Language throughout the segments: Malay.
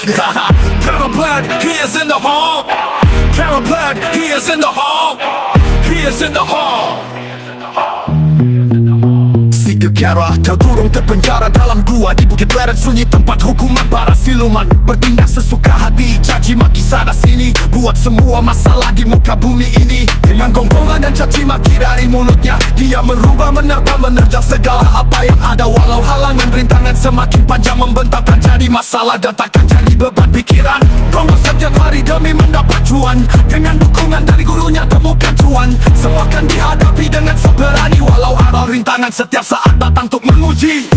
Blood, he is in the hall. Blood, he is in the hall. He is in the hall. Si Kara terkurung terpenjara dalam gua di Bukit Leret, sunyi tempat hukuman para siluman. Bertindak sesuka hati, caci maki sana sini, buat semua masalah di muka bumi ini. Dengan gonggongan dan caci maki dari mulutnya, dia merubah, menerjang segala apa yang ada. Walau halangan rintangan semakin panjang membentang, tak jadi masalah dan takkan jadi beban pikiran. Gonggong setiap hari demi mendapat cuan, dengan dukungan dari gurunya temukan cuan. Semua akan dihadapi dengan seberani, walau ada rintangan setiap saat datang untuk menguji.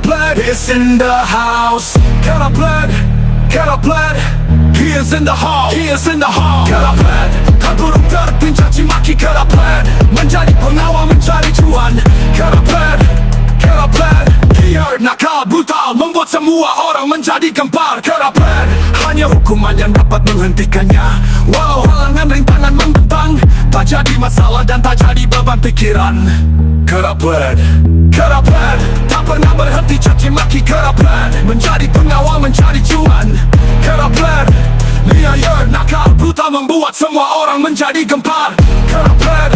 Blood is in the house. Blood, he is in the hall. He is in the hall. Blood, terburuk terpin caci maki. Blood, menjadi pengawal mencari cuan. Blood, liar, nakal, brutal, membuat semua orang menjadi gempar. Blood, hanya hukuman yang dapat menghentikannya. Walau halangan rintangan membentang, tak jadi masalah dan tak jadi beban pikiran. Blood, tak pernah berhenti caci maki. Blood, menjadi pengawal mencari cuan. Blood, liar, nakal, brutal, membuat semua orang menjadi gempar. Blood,